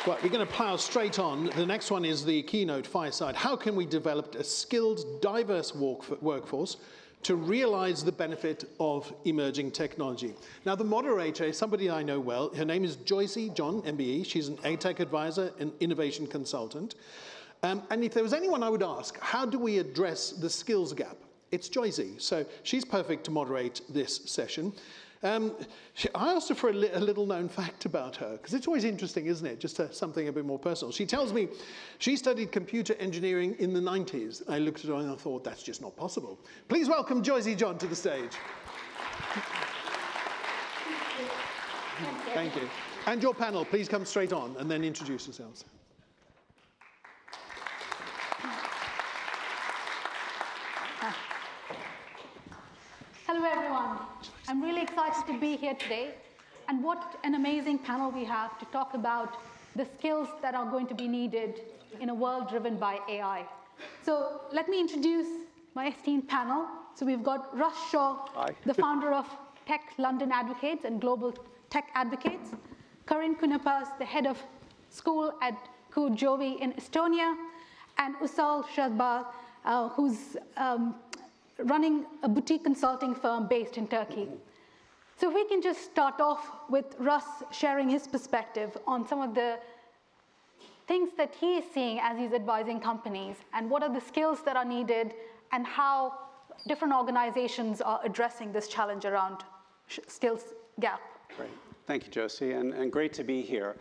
Well, we're going to plow straight on. The next one is the keynote fireside. How can we develop a skilled, diverse workforce to realize the benefit of emerging technology? Now, the moderator is somebody I know well. Her name is Joycey John, MBE. She's an ATech advisor and innovation consultant. And if there was anyone I would ask, how do we address the skills gap? It's Joycey. So she's perfect to moderate this session. I asked her for a little known fact about her, because it's always interesting, isn't it? Just something a bit more personal. She tells me she studied computer engineering in the 90s. I looked at her and I thought, that's just not possible. Please welcome Joycey John to the stage. Thank you. And your panel, please come straight on and then introduce yourselves. Hello, everyone. I'm really excited to be here today. And what an amazing panel we have to talk about the skills that are going to be needed in a world driven by AI. So let me introduce my esteemed panel. So we've got Russ Shaw, Hi. the founder of Tech London Advocates and Global Tech Advocates. Karin Kunapas, the head of school at Kuujovi in Estonia. And Usal Shahbaz, who's running a boutique consulting firm based in Turkey. So if we can just start off with Russ sharing his perspective on some of the things that he is seeing as he's advising companies, and what are the skills that are needed, and how different organizations are addressing this challenge around skills gap. Great. Thank you, Josie, and great to be here.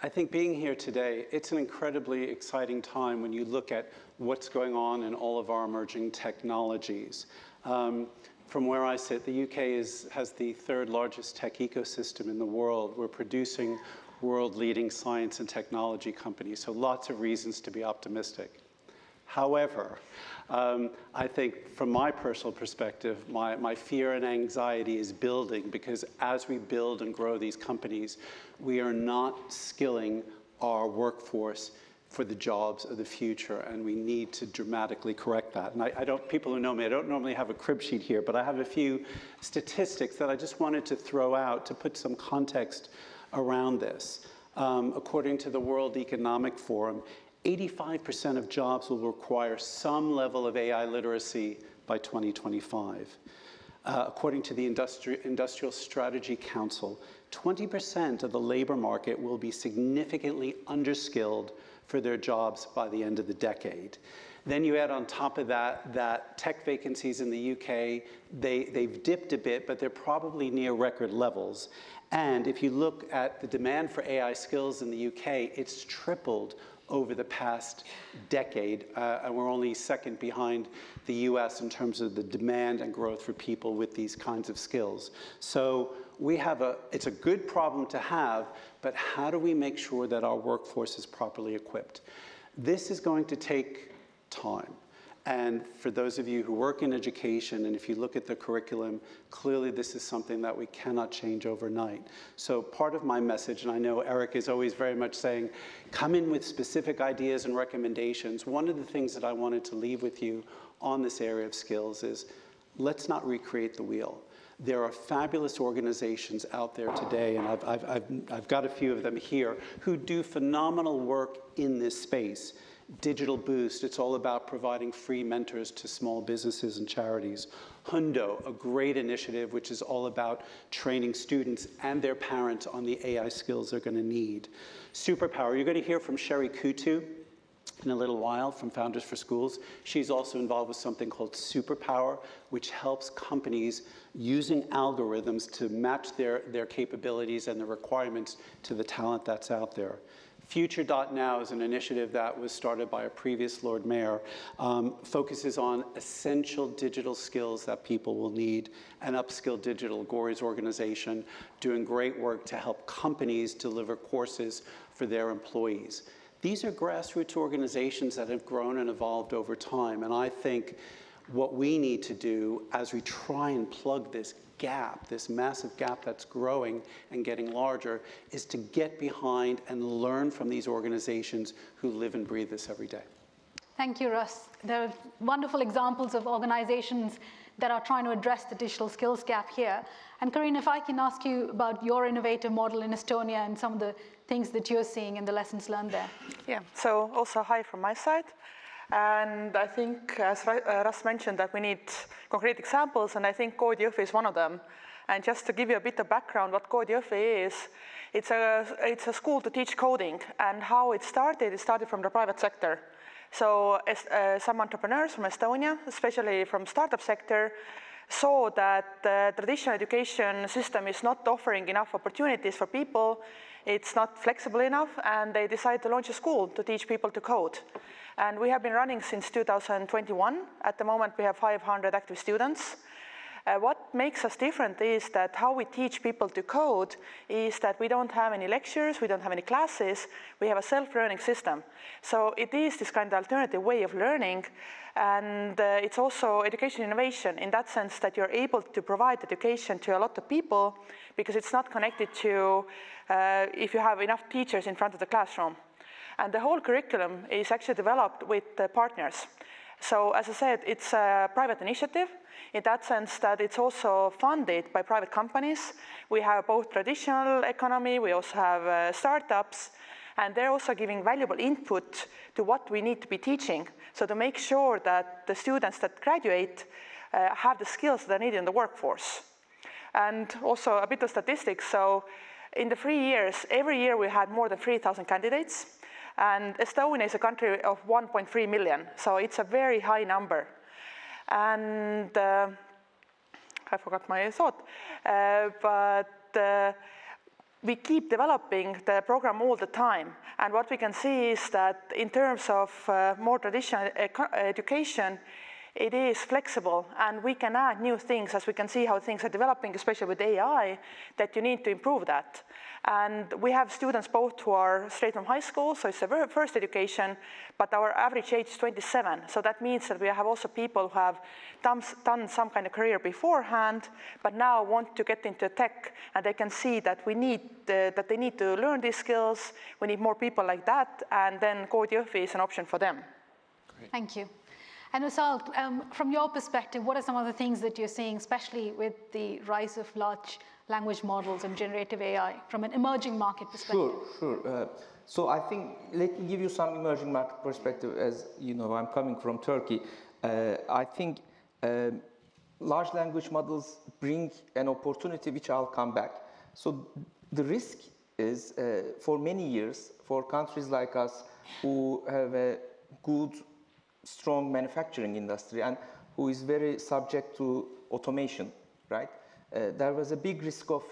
I think being here today, it's an incredibly exciting time when you look at what's going on in all of our emerging technologies. From where I sit, the UK has the third largest tech ecosystem in the world. We're producing world-leading science and technology companies, so lots of reasons to be optimistic. However, I think from my personal perspective, my fear and anxiety is building, because as we build and grow these companies, we are not skilling our workforce for the jobs of the future, and we need to dramatically correct that. And people who know me, I don't normally have a crib sheet here, but I have a few statistics that I just wanted to throw out to put some context around this. According to the World Economic Forum, 85% of jobs will require some level of AI literacy by 2025. According to the Industrial Strategy Council, 20% of the labor market will be significantly underskilled for their jobs by the end of the decade. Then you add on top of that tech vacancies in the UK, they've dipped a bit, but they're probably near record levels. And if you look at the demand for AI skills in the UK, it's tripled over the past decade, and we're only second behind the US in terms of the demand and growth for people with these kinds of skills. So it's a good problem to have, but how do we make sure that our workforce is properly equipped? This is going to take time. And for those of you who work in education, and if you look at the curriculum, clearly this is something that we cannot change overnight. So part of my message, and I know Eric is always very much saying, come in with specific ideas and recommendations. One of the things that I wanted to leave with you on this area of skills is, let's not recreate the wheel. There are fabulous organizations out there today, and I've got a few of them here, who do phenomenal work in this space. Digital Boost, it's all about providing free mentors to small businesses and charities. Hundo, a great initiative which is all about training students and their parents on the AI skills they're going to need. Superpower, you're going to hear from Sherry Kutu in a little while from Founders for Schools. She's also involved with something called Superpower, which helps companies using algorithms to match their capabilities and the requirements to the talent that's out there. Future.now is an initiative that was started by a previous Lord Mayor, focuses on essential digital skills that people will need, and Upskill Digital, Gori's organization, doing great work to help companies deliver courses for their employees. These are grassroots organizations that have grown and evolved over time, and I think what we need to do as we try and plug this gap, this massive gap that's growing and getting larger, is to get behind and learn from these organizations who live and breathe this every day. Thank you, Russ. There are wonderful examples of organizations that are trying to address the digital skills gap here. And Karin, if I can ask you about your innovative model in Estonia and some of the things that you're seeing and the lessons learned there. Yeah, so also hi from my side. And I think, as Russ mentioned, that we need concrete examples, and I think Koodi-Jõhvi is one of them. And just to give you a bit of background, what Koodi-Jõhvi is, it's a school to teach coding, and how it started from the private sector. So some entrepreneurs from Estonia, especially from startup sector, saw that the traditional education system is not offering enough opportunities for people, it's not flexible enough, and they decided to launch a school to teach people to code. And we have been running since 2021. At the moment, we have 500 active students. What makes us different is that how we teach people to code is that we don't have any lectures, we don't have any classes, we have a self-learning system. So it is this kind of alternative way of learning, and it's also education innovation in that sense that you're able to provide education to a lot of people because it's not connected to if you have enough teachers in front of the classroom. And the whole curriculum is actually developed with partners. So as I said, it's a private initiative in that sense that it's also funded by private companies. We have both traditional economy, we also have startups, and they're also giving valuable input to what we need to be teaching. So to make sure that the students that graduate have the skills that are needed in the workforce. And also a bit of statistics. So in the 3 years, every year we had more than 3,000 candidates. And Estonia is a country of 1.3 million, so it's a very high number. And I forgot my thought, but we keep developing the program all the time. And what we can see is that in terms of more traditional education, it is flexible, and we can add new things as we can see how things are developing, especially with AI, that you need to improve that. And we have students both who are straight from high school, so it's the first education, but our average age is 27. So that means that we have also people who have done some kind of career beforehand, but now want to get into tech, and they can see that we need that they need to learn these skills. We need more people like that, and then Koodi-Jõhvi is an option for them. Great. Thank you. And Usal, from your perspective, what are some of the things that you're seeing, especially with the rise of large language models and generative AI, from an emerging market perspective? Sure. So I think, let me give you some emerging market perspective. As you know, I'm coming from Turkey. I think large language models bring an opportunity which I'll come back. So the risk is, for many years, for countries like us who have a good, strong manufacturing industry and who is very subject to automation, right? There was a big risk of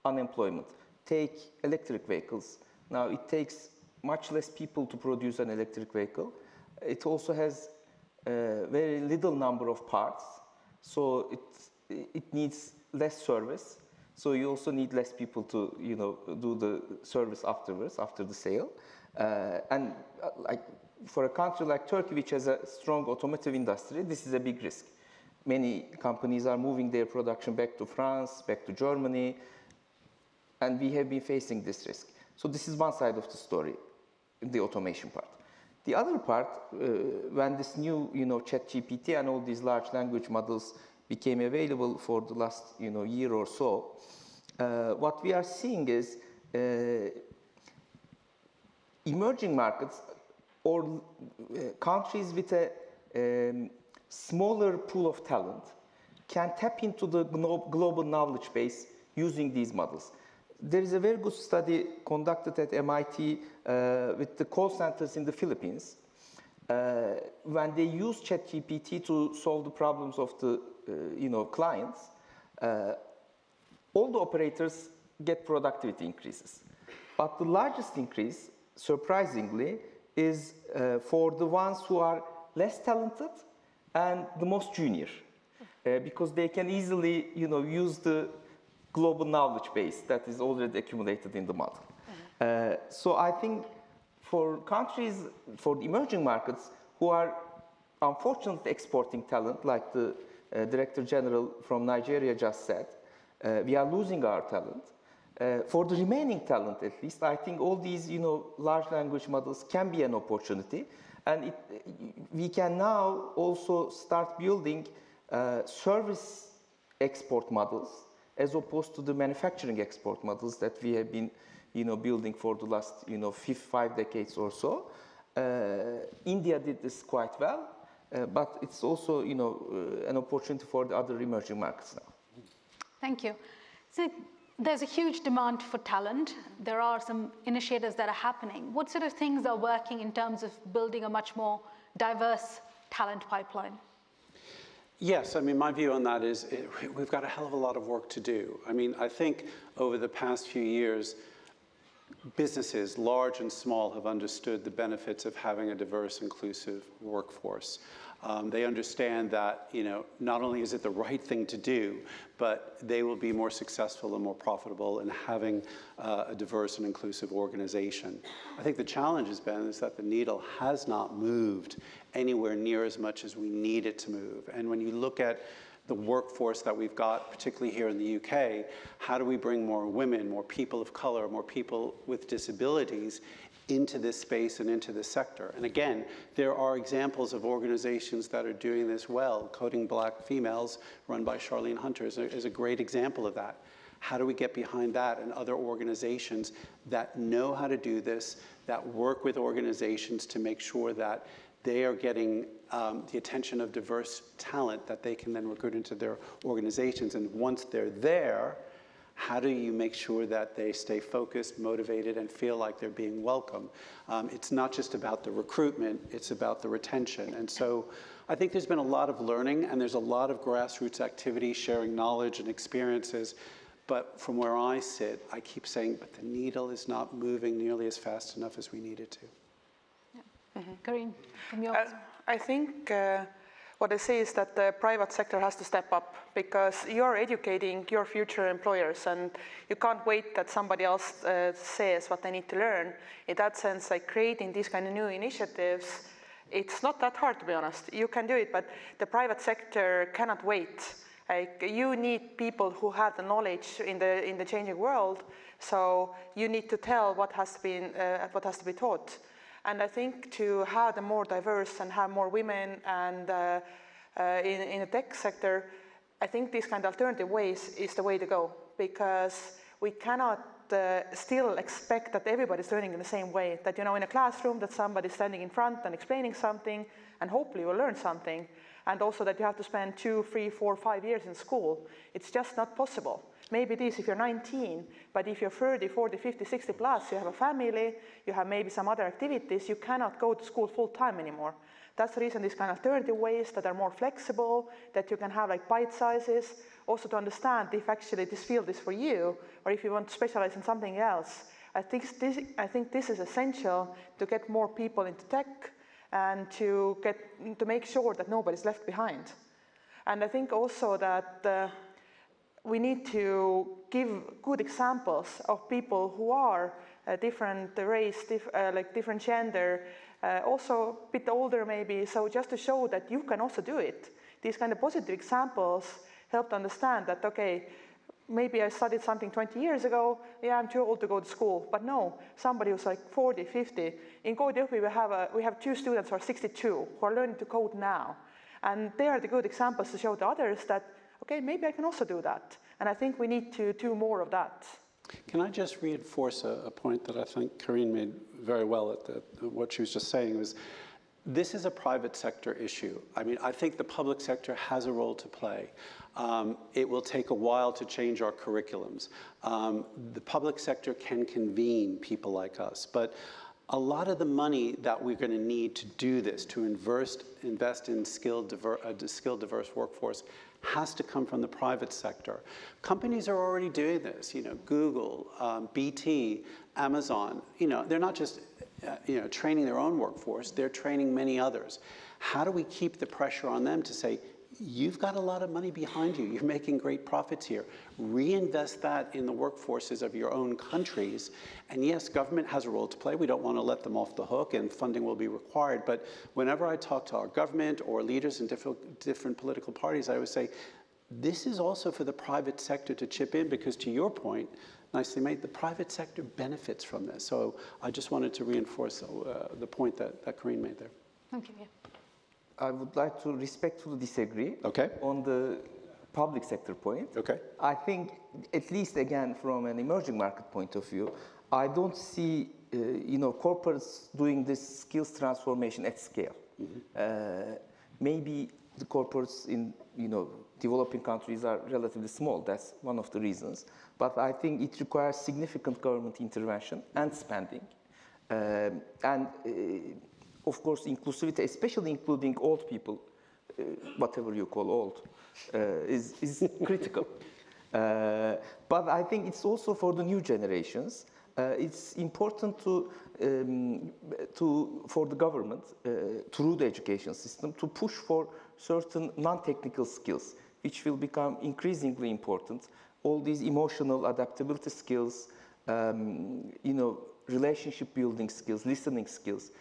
unemployment. Take electric vehicles. Now it takes much less people to produce an electric vehicle. It also has a very little number of parts, so it needs less service. So you also need less people to, do the service afterwards, after the sale. Like for a country like Turkey, which has a strong automotive industry, this is a big risk. Many companies are moving their production back to France, back to Germany, and we have been facing this risk. So this is one side of the story, the automation part. The other part, when this new, ChatGPT and all these large language models became available for the last, year or so, what we are seeing is emerging markets or countries with a smaller pool of talent can tap into the global knowledge base using these models. There is a very good study conducted at MIT with the call centers in the Philippines. When they use ChatGPT to solve the problems of the clients, all the operators get productivity increases. But the largest increase, surprisingly, is for the ones who are less talented and the most junior, because they can easily, use the global knowledge base that is already accumulated in the model. So I think for countries, for the emerging markets who are unfortunately exporting talent, like the Director General from Nigeria just said, we are losing our talent. For the remaining talent, at least, I think all these, large language models can be an opportunity, and we can now also start building service export models as opposed to the manufacturing export models that we have been building for the last 5 decades or so. India did this quite well, but it's also an opportunity for the other emerging markets now. Thank you. So there's a huge demand for talent. There are some initiatives that are happening. What sort of things are working in terms of building a much more diverse talent pipeline? Yes, I mean, my view on that is we've got a hell of a lot of work to do. I mean, I think over the past few years, businesses, large and small, have understood the benefits of having a diverse, inclusive workforce. They understand that, not only is it the right thing to do, but they will be more successful and more profitable in having a diverse and inclusive organization. I think the challenge has been is that the needle has not moved anywhere near as much as we need it to move. And when you look at the workforce that we've got, particularly here in the UK, how do we bring more women, more people of color, more people with disabilities into this space and into this sector? And again, there are examples of organizations that are doing this well. Coding Black Females, run by Charlene Hunter, is a great example of that. How do we get behind that and other organizations that know how to do this, that work with organizations to make sure that they are getting the attention of diverse talent that they can then recruit into their organizations. And once they're there, how do you make sure that they stay focused, motivated, and feel like they're being welcome? It's not just about the recruitment, it's about the retention. And so I think there's been a lot of learning, and there's a lot of grassroots activity, sharing knowledge and experiences. But from where I sit, I keep saying, but the needle is not moving nearly as fast enough as we need it to. Karine, from your I think what I say is that the private sector has to step up, because you're educating your future employers and you can't wait that somebody else says what they need to learn. In that sense, like creating these kind of new initiatives, it's not that hard, to be honest. You can do it, but the private sector cannot wait. Like, you need people who have the knowledge in the changing world, so you need to tell what has to be taught. And I think to have the more diverse and have more women and in the tech sector, I think these kind of alternative ways is the way to go, because we cannot still expect that everybody's learning in the same way, that in a classroom that somebody's standing in front and explaining something and hopefully you'll learn something, and also that you have to spend 2, 3, 4, 5 years in school. It's just not possible. Maybe it is if you're 19, but if you're 30, 40, 50, 60 plus, you have a family, you have maybe some other activities, you cannot go to school full time anymore. That's the reason these kind of alternative ways that are more flexible, that you can have like bite sizes, also to understand if actually this field is for you, or if you want to specialize in something else. I think this is essential to get more people into tech and to make sure that nobody's left behind. And I think also that we need to give good examples of people who are different race, different gender, also a bit older maybe, so just to show that you can also do it. These kind of positive examples help to understand that, okay, maybe I studied something 20 years ago, yeah, I'm too old to go to school, but no, somebody who's like 40, 50. In Code Jõhvi we have 2 students who are 62 who are learning to code now. And they are the good examples to show the others that, okay, maybe I can also do that. And I think we need to do more of that. Can I just reinforce a point that I think Karine made very well at what she was just saying was, this is a private sector issue. I mean, I think the public sector has a role to play. It will take a while to change our curriculums. The public sector can convene people like us, but a lot of the money that we're going to need to do this, to invest in skilled, diverse workforce, has to come from the private sector. Companies are already doing this. Google, BT, Amazon. They're not just training their own workforce; they're training many others. How do we keep the pressure on them to say, you've got a lot of money behind you, you're making great profits here, reinvest that in the workforces of your own countries? And yes, government has a role to play. We don't want to let them off the hook, and funding will be required. But whenever I talk to our government or leaders in different political parties, I always say, this is also for the private sector to chip in, because to your point, nicely made, the private sector benefits from this. So I just wanted to reinforce the point that Karine made there. Thank you. I would like to respectfully disagree Okay. on the public sector point. Okay. I think, at least again from an emerging market point of view, I don't see corporates doing this skills transformation at scale. Maybe the corporates in developing countries are relatively small. That's one of the reasons. But I think it requires significant government intervention and spending, of course, inclusivity, especially including old people, whatever you call old, is critical. But I think it's also for the new generations. It's important for the government, through the education system, to push for certain non-technical skills, which will become increasingly important. All these emotional adaptability skills, relationship building skills, listening skills.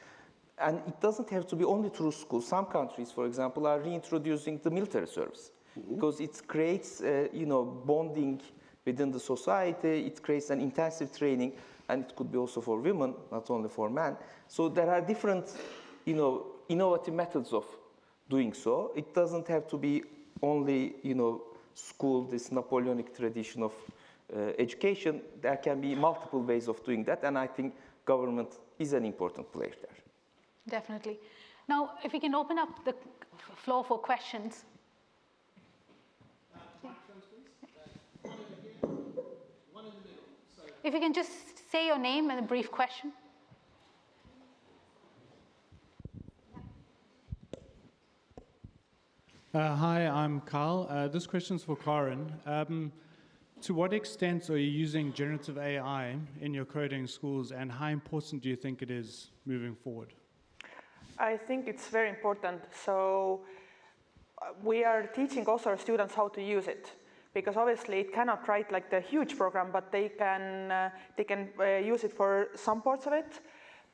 And it doesn't have to be only through school. Some countries, for example, are reintroducing the military service because it creates, bonding within the society. It creates an intensive training, and it could be also for women, not only for men. So there are different, innovative methods of doing so. It doesn't have to be only, school, this Napoleonic tradition of education. There can be multiple ways of doing that, and I think government is an important player there. Definitely. Now, if we can open up the floor for questions. If you can just say your name and a brief question. Hi, I'm Carl. This question's for Karin. To what extent are you using generative AI in your coding schools, and how important do you think it is moving forward? I think it's very important. So we are teaching also our students how to use it, because obviously it cannot write like the huge program, but they can use it for some parts of it.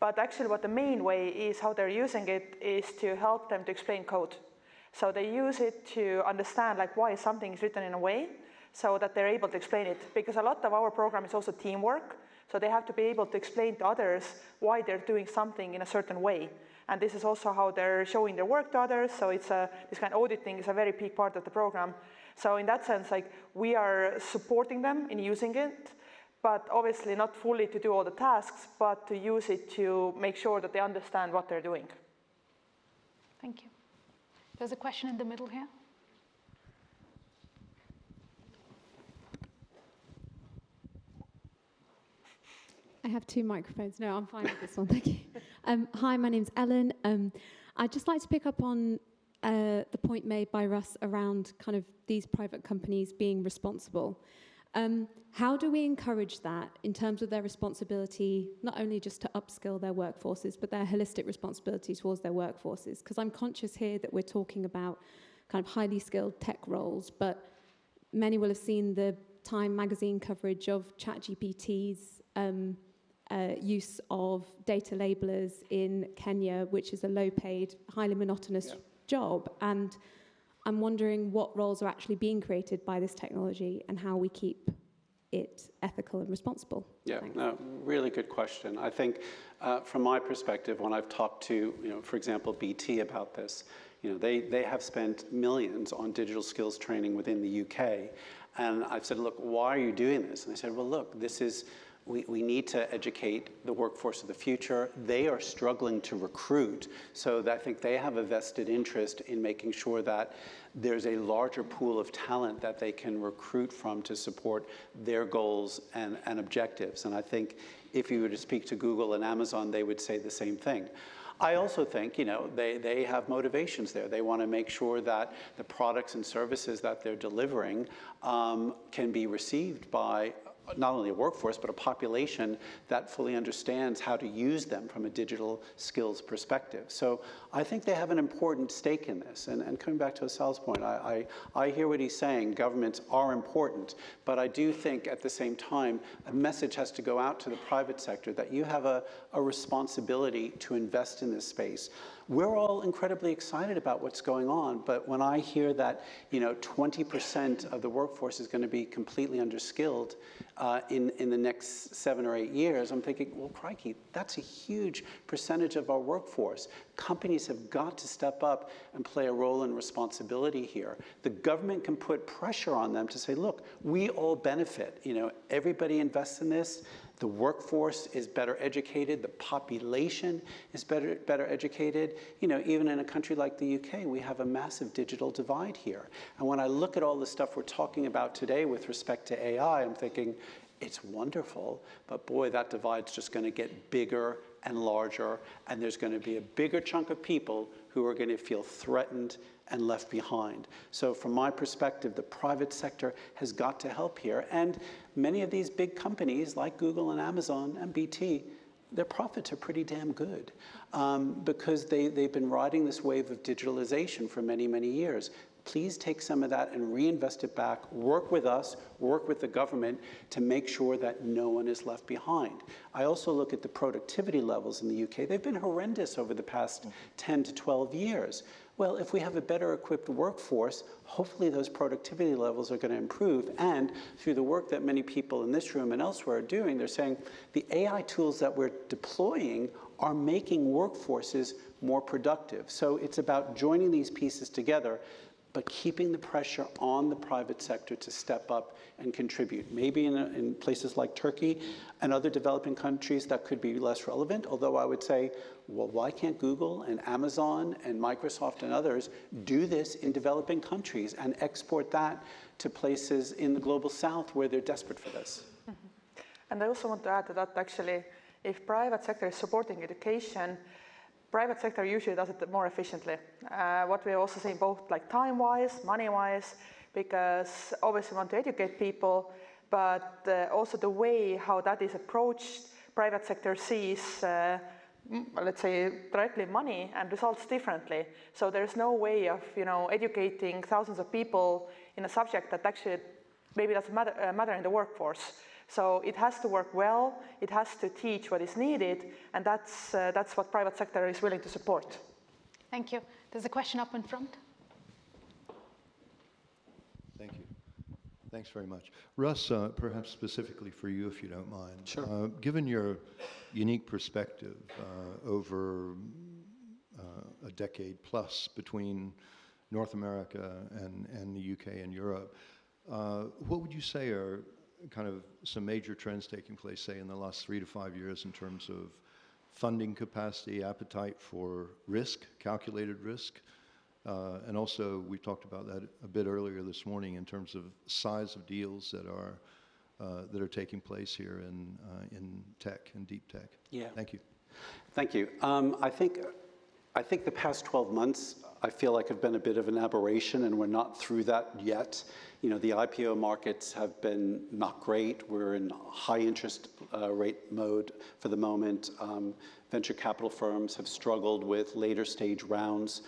But actually what the main way is how they're using it is to help them to explain code. So they use it to understand like why something is written in a way so that they're able to explain it. Because a lot of our program is also teamwork. So they have to be able to explain to others why they're doing something in a certain way. And this is also how they're showing their work to others. So it's this kind of auditing is a very big part of the program. So in that sense, like we are supporting them in using it, but obviously not fully to do all the tasks, but to use it to make sure that they understand what they're doing. Thank you. There's a question in the middle here. I have two microphones. No, I'm fine with this one, thank you. Hi, my name's Ellen. I'd just like to pick up on the point made by Russ around kind of these private companies being responsible. How do we encourage that in terms of their responsibility, not only just to upskill their workforces, but their holistic responsibility towards their workforces? Because I'm conscious here that we're talking about kind of highly skilled tech roles, but many will have seen the Time magazine coverage of ChatGPT's use of data labelers in Kenya, which is a low-paid, highly monotonous job. And I'm wondering what roles are actually being created by this technology and how we keep it ethical and responsible. Yeah, Thanks. no, really good question. I think from my perspective, when I've talked to, for example, BT about this, they have spent millions on digital skills training within the UK. And I've said, look, why are you doing this? And they said, well, look, this is, we need to educate the workforce of the future. They are struggling to recruit, so that I think they have a vested interest in making sure that there's a larger pool of talent that they can recruit from to support their goals and objectives. And I think if you were to speak to Google and Amazon, they would say the same thing. I also think, they have motivations there. They want to make sure that the products and services that they're delivering can be received by not only a workforce, but a population that fully understands how to use them from a digital skills perspective. So I think they have an important stake in this. And coming back to Asal's point, I hear what he's saying. Governments are important, but I do think at the same time, a message has to go out to the private sector that you have a responsibility to invest in this space. We're all incredibly excited about what's going on, but when I hear that 20% of the workforce is going to be completely underskilled, in the next 7 or 8 years, I'm thinking, well, crikey, that's a huge percentage of our workforce. Companies have got to step up and play a role in responsibility here. The government can put pressure on them to say, look, we all benefit. You know, everybody invests in this. The workforce is better educated. The population is better educated. You know, even in a country like the UK, we have a massive digital divide here. And when I look at all the stuff we're talking about today with respect to AI, I'm thinking, it's wonderful, but boy, that divide's just going to get bigger and larger, and there's going to be a bigger chunk of people who are going to feel threatened and left behind. So from my perspective, the private sector has got to help here. And many of these big companies like Google and Amazon and BT, their profits are pretty damn good because they've been riding this wave of digitalization for many, many years. Please take some of that and reinvest it back, work with us, work with the government to make sure that no one is left behind. I also look at the productivity levels in the UK. They've been horrendous over the past 10 to 12 years. Well, if we have a better equipped workforce, hopefully those productivity levels are going to improve. And through the work that many people in this room and elsewhere are doing, they're saying the AI tools that we're deploying are making workforces more productive. So it's about joining these pieces together, but keeping the pressure on the private sector to step up and contribute. Maybe in places like Turkey and other developing countries that could be less relevant, although I would say, well, why can't Google and Amazon and Microsoft and others do this in developing countries and export that to places in the global south where they're desperate for this? Mm-hmm. And I also want to add to that, actually, if private sector is supporting education, private sector usually does it more efficiently. What we also see both like time-wise, money-wise, because obviously we want to educate people, but also the way how that is approached, private sector sees, let's say, directly money and results differently. So there's no way of, you know, educating thousands of people in a subject that actually maybe doesn't matter in the workforce. So it has to work well, it has to teach what is needed, and that's what private sector is willing to support. Thank you. There's a question up in front. Thank you. Thanks very much. Russ, perhaps specifically for you, if you don't mind. Sure. Given your unique perspective over a decade plus between North America and the UK and Europe, what would you say are kind of some major trends taking place, say, in the last 3 to 5 years in terms of funding capacity, appetite for risk, calculated risk, and also we talked about that a bit earlier this morning in terms of size of deals that are taking place here in tech and deep tech. Yeah. Thank you. Thank you. I think the past 12 months, I feel like have been a bit of an aberration, and we're not through that yet. You know, the IPO markets have been not great. We're in high interest rate mode for the moment. Venture capital firms have struggled with later stage rounds.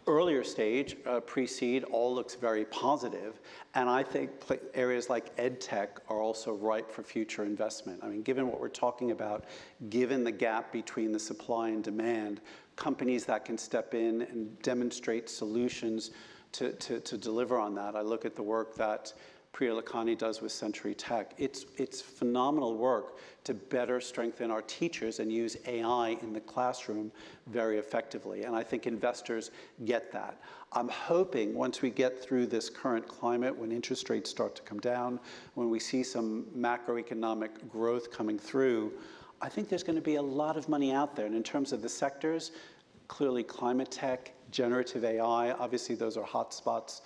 Earlier stage, pre-seed, all looks very positive. And I think areas like ed tech are also ripe for future investment. I mean, given what we're talking about, given the gap between the supply and demand, companies that can step in and demonstrate solutions to deliver on that. I look at the work that Priya Lakhani does with Century Tech. It's phenomenal work to better strengthen our teachers and use AI in the classroom very effectively. And I think investors get that. I'm hoping once we get through this current climate, when interest rates start to come down, when we see some macroeconomic growth coming through, I think there's going to be a lot of money out there. And in terms of the sectors, clearly climate tech, generative AI, obviously those are hot spots.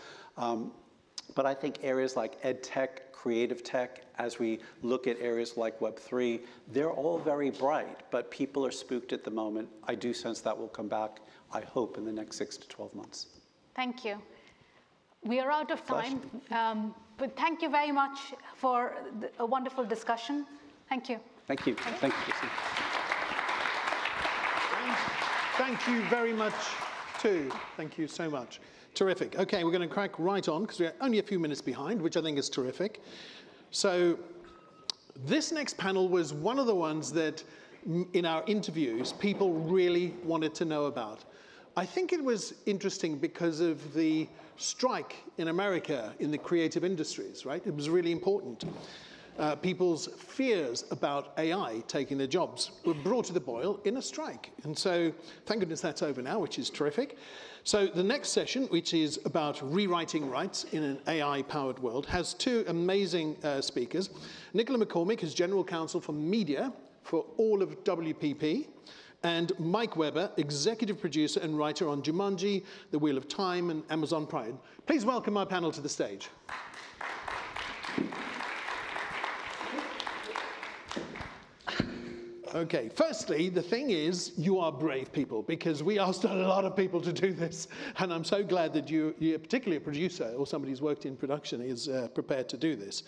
But I think areas like ed tech, creative tech, as we look at areas like Web3, they're all very bright, but people are spooked at the moment. I do sense that will come back, I hope, in the next 6 to 12 months. Thank you. We are out of time, but thank you very much for a wonderful discussion. Thank you. Thank you. Thank you. Thank you very much, too. Thank you so much. Terrific. Okay, we're going to crack right on because we're only a few minutes behind, which I think is terrific. So this next panel was one of the ones that in our interviews people really wanted to know about. I think it was interesting because of the strike in America in the creative industries, right? It was really important. People's fears about AI taking their jobs were brought to the boil in a strike. And so thank goodness that's over now, which is terrific. So the next session, which is about rewriting rights in an AI-powered world, has two amazing speakers. Nicola McCormick is General Counsel for Media for all of WPP, and Mike Weber, Executive Producer and Writer on Jumanji, The Wheel of Time, and Amazon Prime. Please welcome our panel to the stage. Okay, firstly, the thing is, you are brave people, because we asked a lot of people to do this, and I'm so glad that you particularly a producer or somebody who's worked in production, is prepared to do this.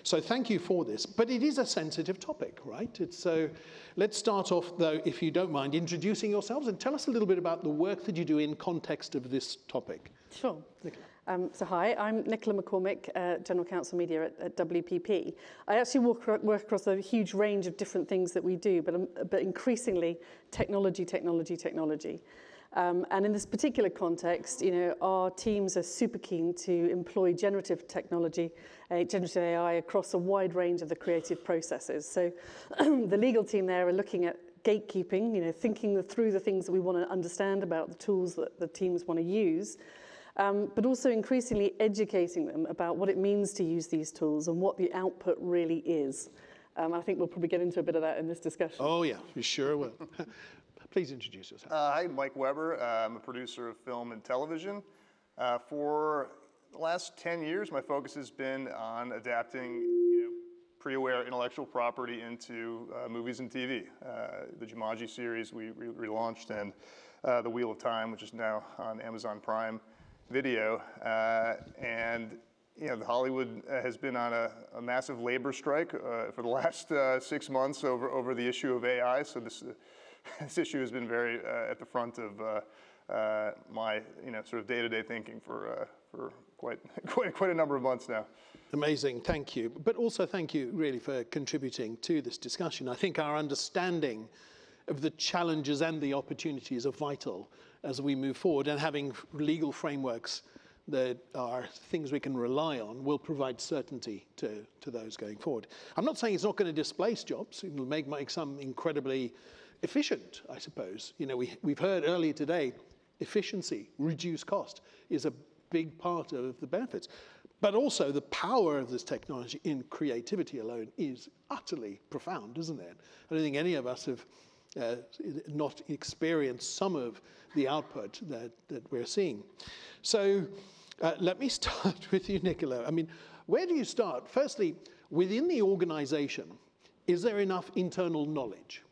So thank you for this. But it is a sensitive topic, right? So let's start off, though, if you don't mind, introducing yourselves and tell us a little bit about the work that you do in context of this topic. Sure. So hi, I'm Nicola McCormick, General Counsel Media at WPP. I actually work across a huge range of different things that we do, but increasingly technology. And in this particular context, our teams are super keen to employ generative technology, generative AI across a wide range of the creative processes. So the legal team there are looking at gatekeeping, thinking through the things that we want to understand about the tools that the teams want to use. But also increasingly educating them about what it means to use these tools and what the output really is. I think we'll probably get into a bit of that in this discussion. Oh, yeah, we sure will. Please introduce yourself. Hi, Mike Weber. I'm a producer of film and television. For the last 10 years, my focus has been on adapting pre-aware intellectual property into movies and TV. The Jumanji series we relaunched, and The Wheel of Time, which is now on Amazon Prime Video, and Hollywood has been on a massive labor strike for the last 6 months over the issue of AI. So this issue has been very at the front of my sort of day-to-day thinking for quite a number of months now. Amazing, thank you. But also thank you really for contributing to this discussion. I think our understanding of the challenges and the opportunities are vital as we move forward, and having legal frameworks that are things we can rely on will provide certainty to those going forward. I'm not saying it's not going to displace jobs. It will make some incredibly efficient, I suppose. We've heard earlier today, efficiency, reduced cost is a big part of the benefits. But also the power of this technology in creativity alone is utterly profound, isn't it? I don't think any of us have not experienced some of the output that we're seeing. So let me start with you, Nicola. I mean, where do you start? Firstly, within the organization, is there enough internal knowledge?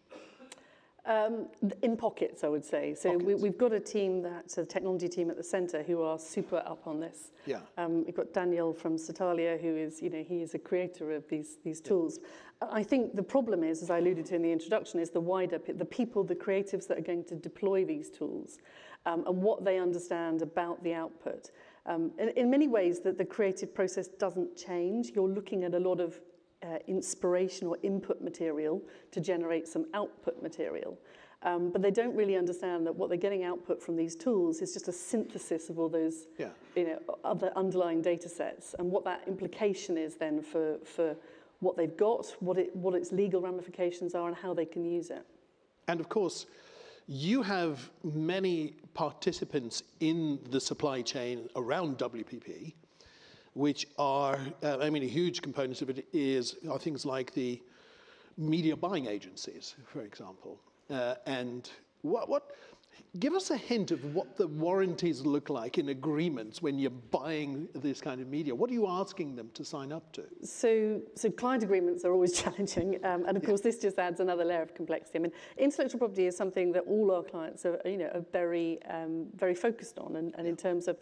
In pockets, I would say. So we've got a team, that's a technology team at the centre, who are super up on this. Yeah. We've got Daniel from Satalia, who is, he is a creator of these tools. I think the problem is, as I alluded to in the introduction, is the wider, the people, the creatives that are going to deploy these tools, and what they understand about the output. In many ways, the creative process doesn't change. You're looking at a lot of inspiration or input material to generate some output material. But they don't really understand that what they're getting output from these tools is just a synthesis of all those other underlying data sets, and what that implication is then for what they've got, what its legal ramifications are, and how they can use it. And of course, you have many participants in the supply chain around WPP, which are, a huge component of it are things like the media buying agencies, for example. And give us a hint of what the warranties look like in agreements when you're buying this kind of media. What are you asking them to sign up to? So client agreements are always challenging, and of course this just adds another layer of complexity. I mean, intellectual property is something that all our clients are very focused on, and in terms of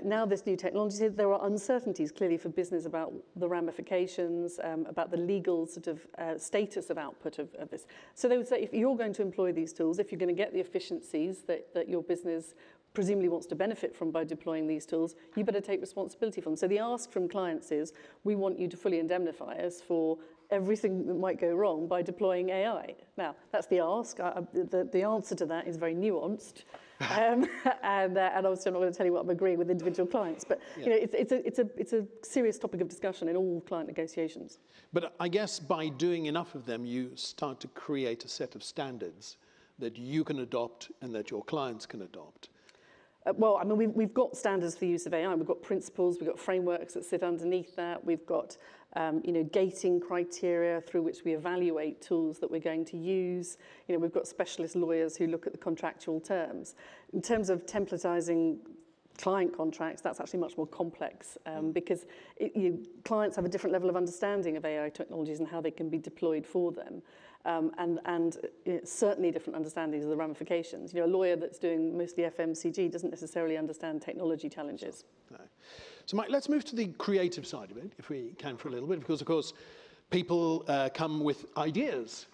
now this new technology, there are uncertainties clearly for business about the ramifications, about the legal sort of status of output of this. So they would say, if you're going to employ these tools, if you're going to get the efficiencies that your business presumably wants to benefit from by deploying these tools, you better take responsibility for them. So the ask from clients is, we want you to fully indemnify us for everything that might go wrong by deploying AI. Now, that's the ask. The answer to that is very nuanced. And obviously I'm not going to tell you what I'm agreeing with individual clients, but you know, it's a serious topic of discussion in all client negotiations. But I guess by doing enough of them, you start to create a set of standards that you can adopt and that your clients can adopt. Well, I mean, we've got standards for the use of AI. We've got principles, we've got frameworks that sit underneath that. We've got, you know, gating criteria through which we evaluate tools that we're going to use. You know, we've got specialist lawyers who look at the contractual terms. In terms of templatizing client contracts, that's actually much more complex because clients have a different level of understanding of AI technologies and how they can be deployed for them. And certainly different understandings of the ramifications. You know, a lawyer that's doing mostly FMCG doesn't necessarily understand technology challenges. No. So Mike, let's move to the creative side of it, if we can for a little bit, because of course, people come with ideas.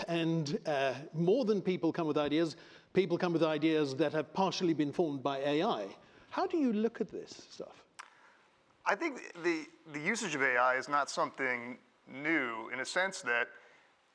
And more than people come with ideas that have partially been formed by AI. How do you look at this stuff? I think the usage of AI is not something new in a sense that,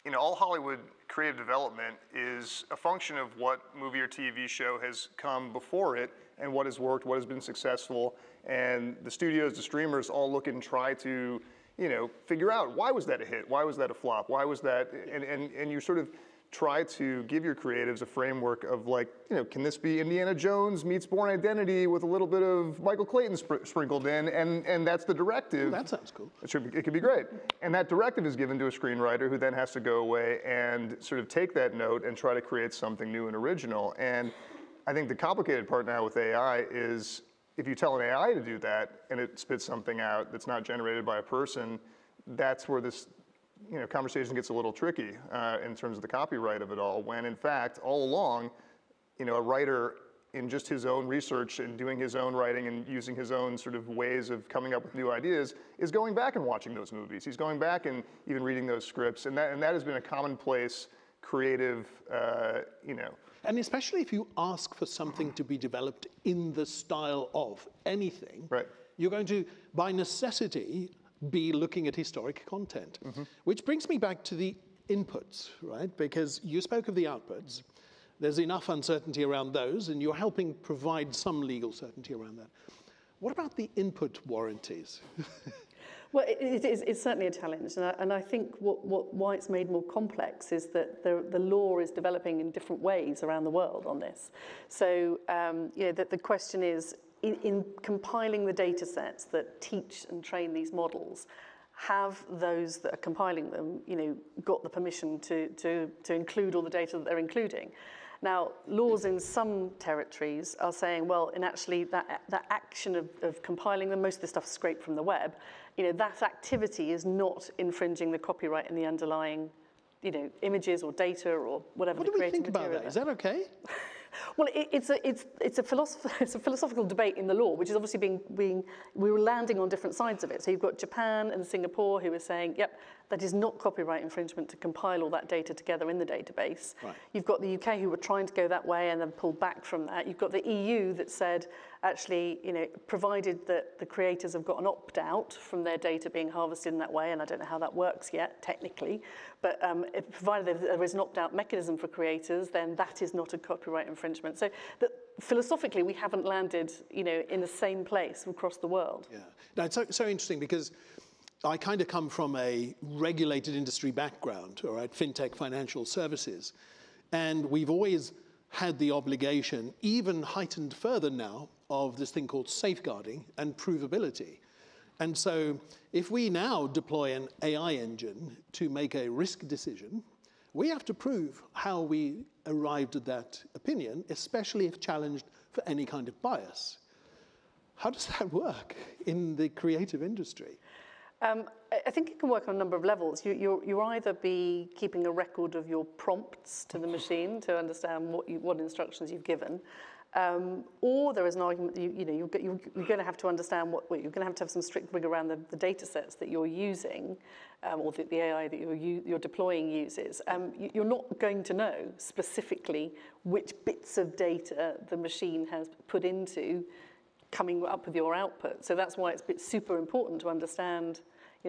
you know, all Hollywood creative development is a function of what movie or TV show has come before it and what has worked, what has been successful, and the studios, the streamers all look and try to, you know, figure out why was that a hit, why was that a flop, why was that, and you sort of try to give your creatives a framework of like, you know, can this be Indiana Jones meets Bourne Identity with a little bit of Michael Clayton sprinkled in, and that's the directive. Well, that sounds cool. It could be great. And that directive is given to a screenwriter who then has to go away and sort of take that note and try to create something new and original. And I think the complicated part now with AI is if you tell an AI to do that and it spits something out that's not generated by a person, that's where this, you know, conversation gets a little tricky in terms of the copyright of it all, when in fact, all along, you know, a writer in just his own research and doing his own writing and using his own sort of ways of coming up with new ideas is going back and watching those movies. He's going back and even reading those scripts, and that has been a commonplace creative, you know. And especially if you ask for something to be developed in the style of anything, right, you're going to, by necessity, be looking at historic content. Which brings me back to the inputs, right? Because you spoke of the outputs. There's enough uncertainty around those, and you're helping provide some legal certainty around that. What about the input warranties? Well, it's certainly a challenge, and I think why it's made more complex is that the law is developing in different ways around the world on this. So, you know, the question is, in compiling the data sets that teach and train these models, have those that are compiling them, you know, got the permission to include all the data that they're including? Now, laws in some territories are saying, well, in actually that action of compiling them, most of the stuff is scraped from the web, you know, that activity is not infringing the copyright in the underlying, you know, images or data or whatever. What do we think about that? Is that okay? Well, it's a philosophical debate in the law, which is obviously we were landing on different sides of it. So you've got Japan and Singapore who are saying, yep, that is not copyright infringement to compile all that data together in the database. Right. You've got the UK who were trying to go that way and then pulled back from that. You've got the EU that said, actually, you know, provided that the creators have got an opt-out from their data being harvested in that way, and I don't know how that works yet, technically, but provided there is an opt-out mechanism for creators, then that is not a copyright infringement. So philosophically, we haven't landed, you know, in the same place across the world. Yeah, no, it's so interesting because I kind of come from a regulated industry background, all right, fintech, financial services, and we've always had the obligation, even heightened further now, of this thing called safeguarding and provability. And so if we now deploy an AI engine to make a risk decision, we have to prove how we arrived at that opinion, especially if challenged for any kind of bias. How does that work in the creative industry? I think it can work on a number of levels. You either be keeping a record of your prompts to the machine to understand what instructions you've given, or there is an argument that you're going to have to understand you're going to have some strict rigor around the data sets that you're using, or the AI that you're deploying uses. You're not going to know specifically which bits of data the machine has put into coming up with your output. So that's why it's super important to understand,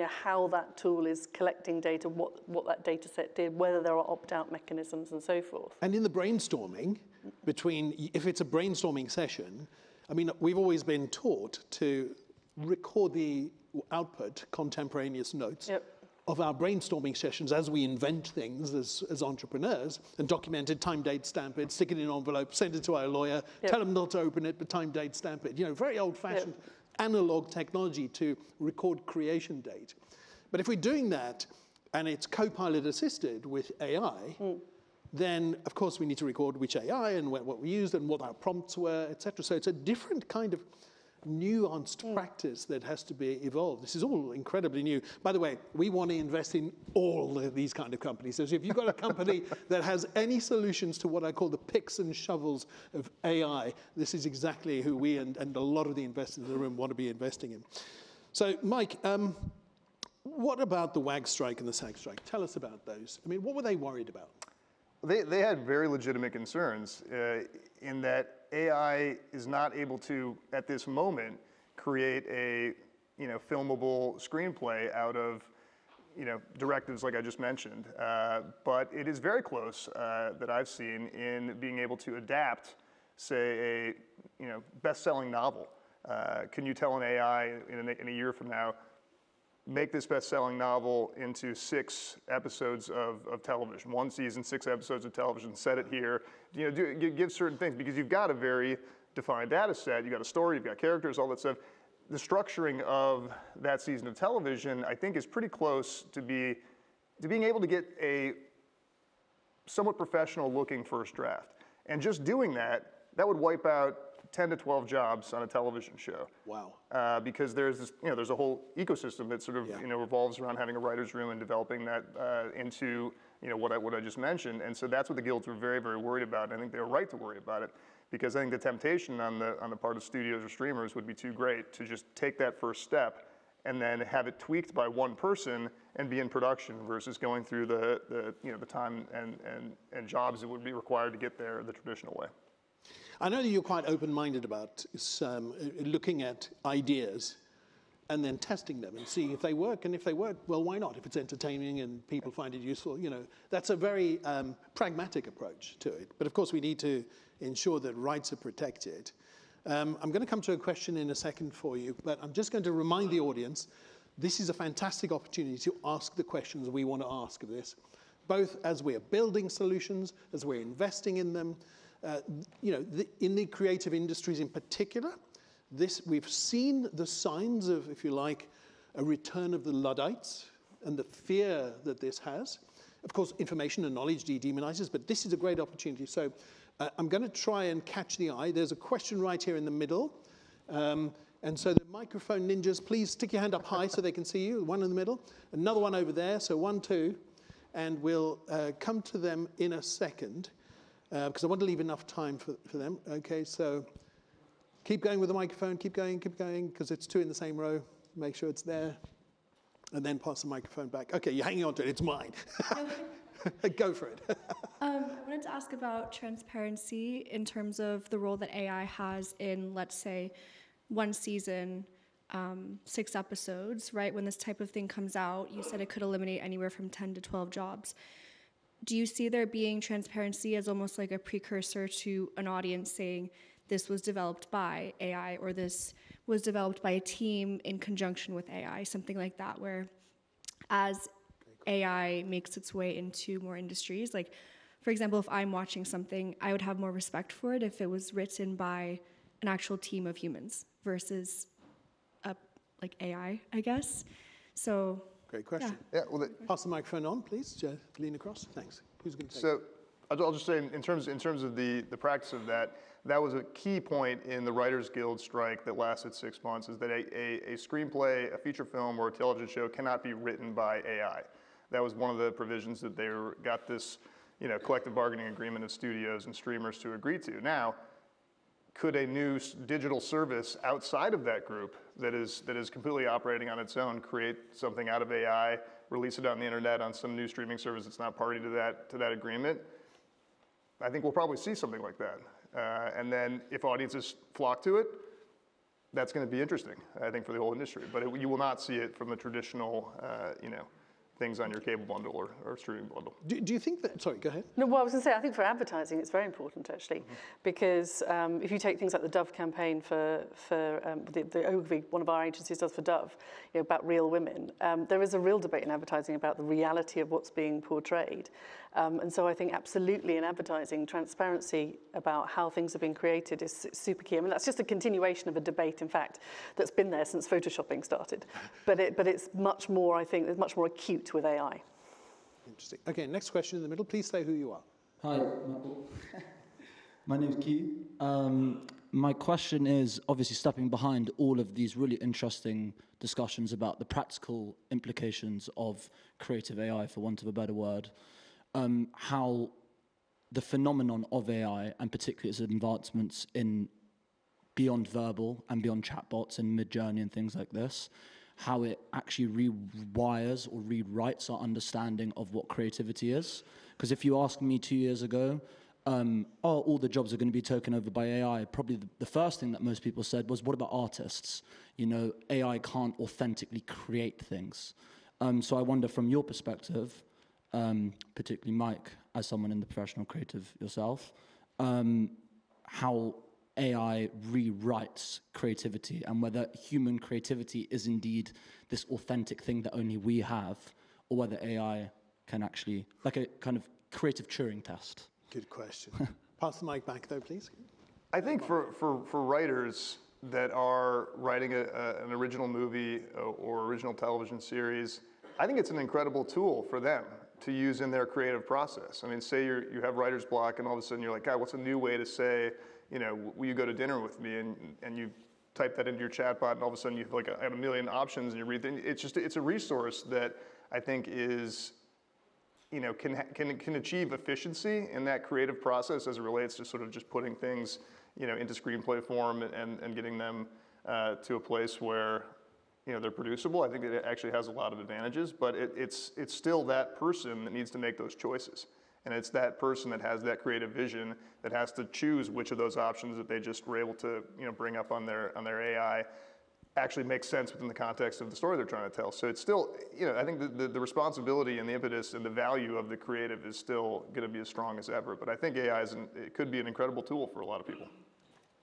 how that tool is collecting data, what that data set did, whether there are opt-out mechanisms and so forth. And in the brainstorming, if it's a brainstorming session, I mean, we've always been taught to record the output, contemporaneous notes, of our brainstorming sessions as we invent things as entrepreneurs, and document it, time, date, stamp it, stick it in an envelope, send it to our lawyer, tell them not to open it, but time, date, stamp it. Very old-fashioned analog technology to record creation date. But if we're doing that, and it's Copilot assisted with AI, then of course we need to record which AI and what we used and what our prompts were, etc. So it's a different kind of nuanced practice that has to be evolved. This is all incredibly new. By the way, we want to invest in all of these kind of companies. So if you've got a company that has any solutions to what I call the picks and shovels of AI, this is exactly who we and a lot of the investors in the room want to be investing in. So Mike, what about the WAG strike and the SAG strike? Tell us about those. I mean, what were they worried about? They had very legitimate concerns in that AI is not able to, at this moment, create a filmable screenplay out of directives like I just mentioned. But it is very close that I've seen in being able to adapt, say, a best-selling novel. Can you tell an AI in a year from now, make this best-selling novel into 6 episodes of television, 1 season, 6 episodes of television, set it here, give certain things, because you've got a very defined data set, you've got a story, you've got characters, all that stuff. The structuring of that season of television, I think, is pretty close to being able to get a somewhat professional-looking first draft. And just doing that would wipe out 10 to 12 jobs on a television show. Wow. Because there's this, there's a whole ecosystem that sort of, revolves around having a writer's room and developing that into, what I just mentioned. And so that's what the guilds were very, very worried about. And I think they were right to worry about it, because I think the temptation on the part of studios or streamers would be too great to just take that first step and then have it tweaked by one person and be in production versus going through the time and jobs that would be required to get there the traditional way. I know that you're quite open-minded about looking at ideas and then testing them and seeing if they work. And if they work, well, why not? If it's entertaining and people find it useful, that's a very pragmatic approach to it. But of course, we need to ensure that rights are protected. I'm going to come to a question in a second for you, but I'm just going to remind the audience, this is a fantastic opportunity to ask the questions we want to ask of this, both as we're building solutions, as we're investing in them. In the creative industries in particular, we've seen the signs of, if you like, a return of the Luddites and the fear that this has. Of course, information and knowledge de-demonizes, but this is a great opportunity. So I'm going to try and catch the eye. There's a question right here in the middle. And so the microphone ninjas, please stick your hand up high so they can see you. One in the middle. Another one over there. So 1, 2. And we'll come to them in a second, because I want to leave enough time for them. Okay, so keep going with the microphone. Keep going, because it's 2 in the same row. Make sure it's there. And then pass the microphone back. Okay, you're hanging on to it. It's mine. Go for it. I wanted to ask about transparency in terms of the role that AI has in, let's say, 1 season, 6 episodes, right? When this type of thing comes out, you said it could eliminate anywhere from 10 to 12 jobs. Do you see there being transparency as almost like a precursor to an audience saying this was developed by AI or this was developed by a team in conjunction with AI, something like that, where as AI makes its way into more industries, like, for example, if I'm watching something, I would have more respect for it if it was written by an actual team of humans versus like AI, I guess. So. Great question. Yeah, well, pass the microphone on, please. Lean across. Thanks. Who's going to take it? So I'll just say, in terms of the practice of that was a key point in the Writers Guild strike that lasted 6 months, is that a screenplay, a feature film, or a television show cannot be written by AI. That was one of the provisions that they got this, collective bargaining agreement of studios and streamers to agree to. Now, could a new digital service outside of that group that is completely operating on its own create something out of AI, release it on the internet on some new streaming service that's not party to that agreement? I think we'll probably see something like that. And then if audiences flock to it, that's going to be interesting, I think, for the whole industry. But you will not see it from the traditional, things on your cable bundle or streaming bundle. Do you think that, sorry, go ahead. No, well, I was going to say, I think for advertising, it's very important, actually, because if you take things like the Dove campaign for the Ogilvy, one of our agencies does for Dove, about real women, there is a real debate in advertising about the reality of what's being portrayed. And so I think absolutely in advertising, transparency about how things are being created is super key. I mean, that's just a continuation of a debate, in fact, that's been there since photoshopping started. But it's much more, I think, it's much more acute with AI. Interesting. Okay, next question in the middle. Please say who you are. Hi, my name's Q. My question is, obviously stepping behind all of these really interesting discussions about the practical implications of creative AI, for want of a better word, how the phenomenon of AI, and particularly its advancements in beyond verbal and beyond chatbots and Midjourney and things like this, how it actually rewires or rewrites our understanding of what creativity is. Because if you asked me 2 years ago, all the jobs are going to be taken over by AI, probably the first thing that most people said was, what about artists? AI can't authentically create things. So I wonder from your perspective, particularly Mike, as someone in the professional creative yourself, how AI rewrites creativity and whether human creativity is indeed this authentic thing that only we have, or whether AI can actually, like a kind of creative Turing test. Good question. Pass the mic back though, please. I think for writers that are writing an original movie or original television series, I think it's an incredible tool for them to use in their creative process. I mean, say you have writer's block and all of a sudden you're like, God, what's a new way to say, will you go to dinner with me? And you type that into your chatbot and all of a sudden you have a million options and you read things. It's a resource that I think is, can achieve efficiency in that creative process as it relates to sort of just putting things, into screenplay form and getting them to a place where, they're producible. I think it actually has a lot of advantages, but it's still that person that needs to make those choices. And it's that person that has that creative vision that has to choose which of those options that they just were able to, bring up on their AI actually makes sense within the context of the story they're trying to tell. So it's still, I think the responsibility and the impetus and the value of the creative is still going to be as strong as ever. But I think AI it could be an incredible tool for a lot of people.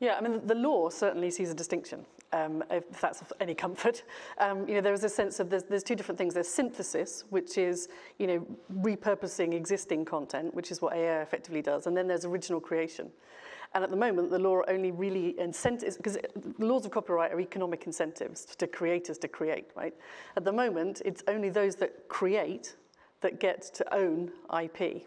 Yeah, I mean, the law certainly sees a distinction, if that's of any comfort. There is a sense of there's two different things. There's synthesis, which is, repurposing existing content, which is what AI effectively does. And then there's original creation. And at the moment, the law only really incentives, because the laws of copyright are economic incentives to creators to create, right? At the moment, it's only those that create that get to own IP.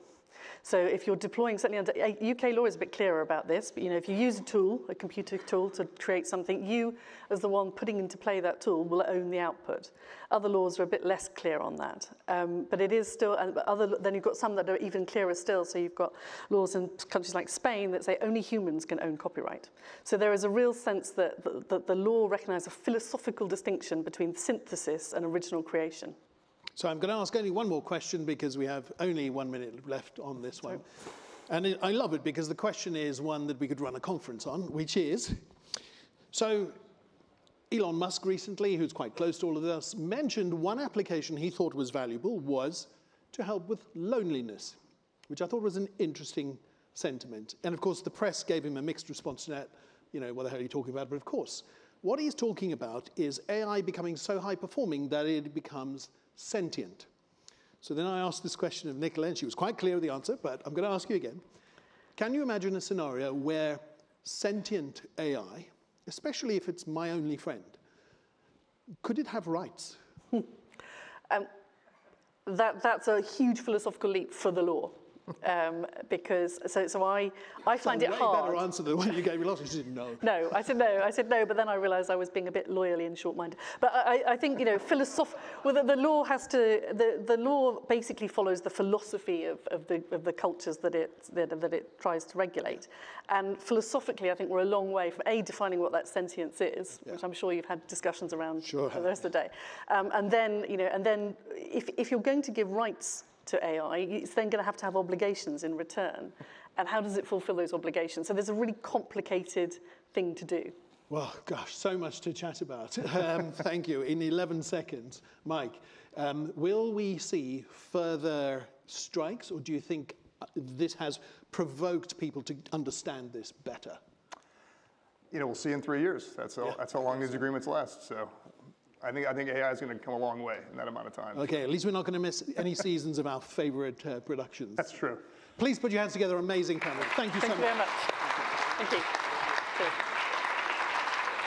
So if you're deploying something under, UK law is a bit clearer about this, but if you use a tool, a computer tool to create something, you, as the one putting into play that tool, will own the output. Other laws are a bit less clear on that. But it is still, then you've got some that are even clearer still. So you've got laws in countries like Spain that say only humans can own copyright. So there is a real sense that the law recognizes a philosophical distinction between synthesis and original creation. So I'm going to ask only one more question because we have only 1 minute left on this one. And I love it because the question is one that we could run a conference on, which is, so Elon Musk recently, who's quite close to all of us, mentioned one application he thought was valuable was to help with loneliness, which I thought was an interesting sentiment. And of course, the press gave him a mixed response to that. What the hell are you talking about? But of course, what he's talking about is AI becoming so high performing that it becomes sentient. So then I asked this question of Nicola, and she was quite clear with the answer, but I'm going to ask you again. Can you imagine a scenario where sentient AI, especially if it's my only friend, could it have rights? That's a huge philosophical leap for the law. Because I find it hard. That's a way better answer than the one you gave me last week. You said no. No, I said no, but then I realised I was being a bit loyally and short-minded. But I think the law has to. The law basically follows the philosophy of the cultures that it tries to regulate, and philosophically, I think we're a long way from defining what that sentience is, which I'm sure you've had discussions around for the rest of the day, and then if you're going to give rights to AI, it's then going to have obligations in return. And how does it fulfill those obligations? So there's a really complicated thing to do. Well, gosh, so much to chat about. Thank you. In 11 seconds, Mike, will we see further strikes, or do you think this has provoked people to understand this better? You know, we'll see in 3 years. That's how long these agreements last. So I think AI is going to come a long way in that amount of time. Okay, at least we're not going to miss any seasons of our favorite productions. That's true. Please put your hands together. Amazing panel. Thank you so much. Thank you very much. Thank you.